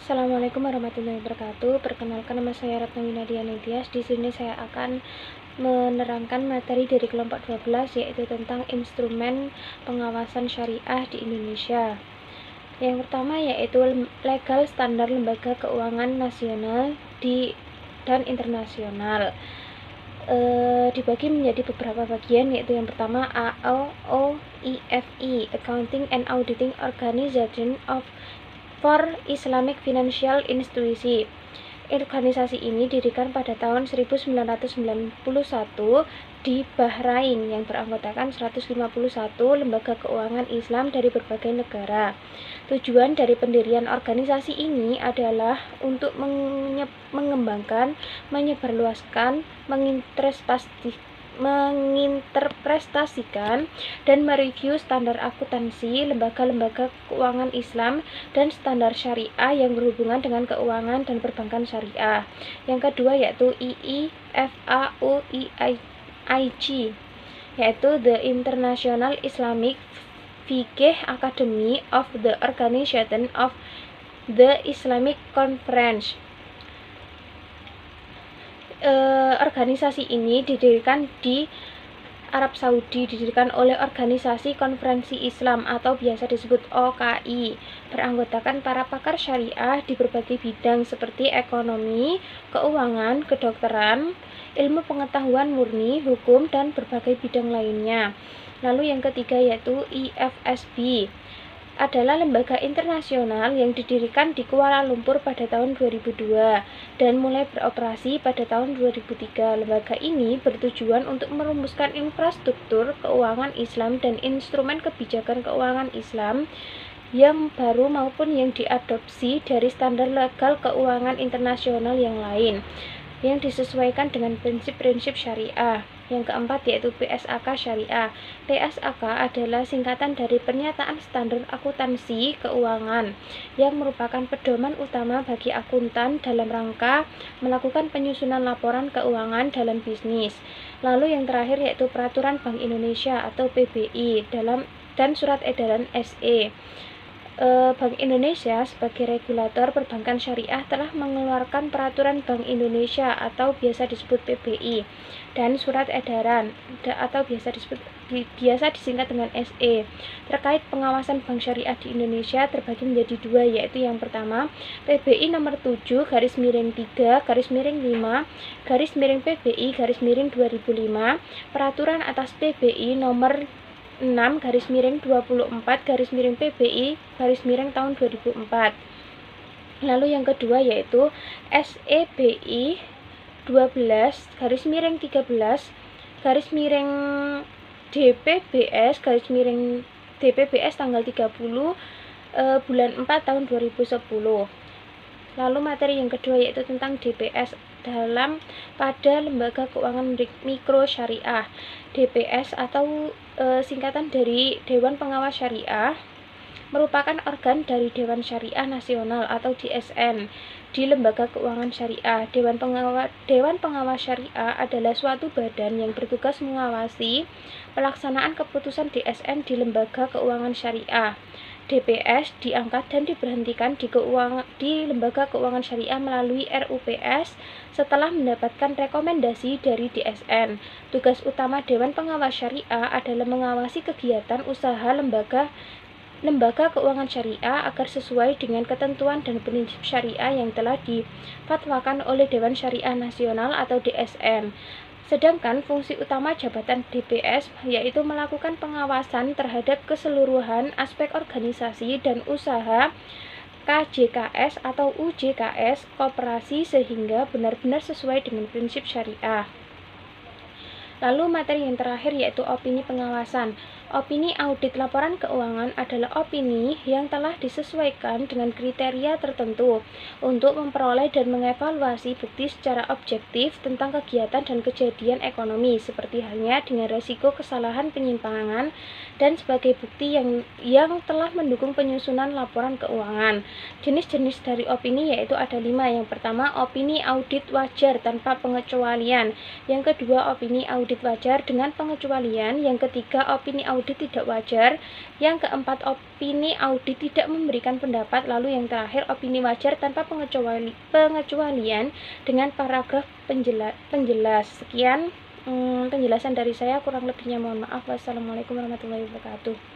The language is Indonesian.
Assalamualaikum warahmatullahi wabarakatuh. Perkenalkan, nama saya Ratna Winadia Nidias. Di sini saya akan menerangkan materi dari kelompok 12, yaitu tentang instrumen pengawasan syariah di Indonesia. Yang pertama yaitu legal standar lembaga keuangan nasional dan internasional. Dibagi menjadi beberapa bagian, yaitu yang pertama AOIFI, Accounting and Auditing Organization for Islamic Financial Institution. Organisasi ini didirikan pada tahun 1991 di Bahrain yang beranggotakan 151 lembaga keuangan Islam dari berbagai negara. Tujuan dari pendirian organisasi ini adalah untuk mengembangkan, menyebarluaskan, menginterpretasikan dan mereview standar akuntansi lembaga-lembaga keuangan Islam dan standar syariah yang berhubungan dengan keuangan dan perbankan syariah. Yang kedua yaitu IIFAUIIG, yaitu The International Islamic Fiqh Academy of the Organization of the Islamic Conference. Organisasi ini didirikan di Arab Saudi, didirikan oleh Organisasi Konferensi Islam atau biasa disebut OKI, beranggotakan para pakar syariah di berbagai bidang seperti ekonomi, keuangan, kedokteran, ilmu pengetahuan murni, hukum, dan berbagai bidang lainnya. Lalu yang ketiga yaitu IFSB, adalah lembaga internasional yang didirikan di Kuala Lumpur pada tahun 2002 dan mulai beroperasi pada tahun 2003. Lembaga ini bertujuan untuk merumuskan infrastruktur keuangan Islam dan instrumen kebijakan keuangan Islam yang baru maupun yang diadopsi dari standar legal keuangan internasional yang lain yang disesuaikan dengan prinsip-prinsip syariah. Yang keempat yaitu PSAK Syariah. PSAK adalah singkatan dari Pernyataan Standar Akuntansi Keuangan yang merupakan pedoman utama bagi akuntan dalam rangka melakukan penyusunan laporan keuangan dalam bisnis. Lalu yang terakhir yaitu Peraturan Bank Indonesia atau PBI dan Surat Edaran SE. Bank Indonesia sebagai regulator perbankan syariah telah mengeluarkan Peraturan Bank Indonesia atau biasa disebut PBI dan Surat Edaran atau biasa disingkat dengan SE terkait pengawasan bank syariah di Indonesia terbagi menjadi dua, yaitu yang pertama PBI nomor 7/3-5/PBI/2005, Peraturan atas PBI nomor 6/24/PBI/tahun 2004. Lalu yang kedua yaitu SEBI 12/13/DPBS tanggal 30 bulan 4 tahun 2010. Lalu materi yang kedua yaitu tentang DPS pada lembaga keuangan mikro syariah. DPS atau singkatan dari Dewan Pengawas Syariah merupakan organ dari Dewan Syariah Nasional atau DSN di lembaga keuangan syariah. Dewan Pengawas Syariah adalah suatu badan yang bertugas mengawasi pelaksanaan keputusan DSN di lembaga keuangan syariah. DPS diangkat dan diberhentikan di lembaga keuangan syariah melalui RUPS setelah mendapatkan rekomendasi dari DSN. Tugas utama Dewan Pengawas Syariah adalah mengawasi kegiatan usaha lembaga keuangan syariah agar sesuai dengan ketentuan dan prinsip syariah yang telah difatwakan oleh Dewan Syariah Nasional atau DSN. Sedangkan fungsi utama jabatan DPS yaitu melakukan pengawasan terhadap keseluruhan aspek organisasi dan usaha KJKS atau UJKS koperasi sehingga benar-benar sesuai dengan prinsip syariah. Lalu materi yang terakhir yaitu opini pengawasan. Opini audit laporan keuangan adalah opini yang telah disesuaikan dengan kriteria tertentu untuk memperoleh dan mengevaluasi bukti secara objektif tentang kegiatan dan kejadian ekonomi, seperti halnya dengan resiko kesalahan penyimpangan dan sebagai bukti yang telah mendukung penyusunan laporan keuangan. Jenis-jenis dari opini yaitu ada 5. Yang pertama, opini audit wajar tanpa pengecualian. Yang kedua, opini audit wajar dengan pengecualian. Yang ketiga, opini audit audit tidak wajar. Yang keempat, opini audit tidak memberikan pendapat. Lalu yang terakhir, opini wajar tanpa pengecualian dengan paragraf penjelas. Sekian penjelasan dari saya, kurang lebihnya mohon maaf. Wassalamualaikum warahmatullahi wabarakatuh.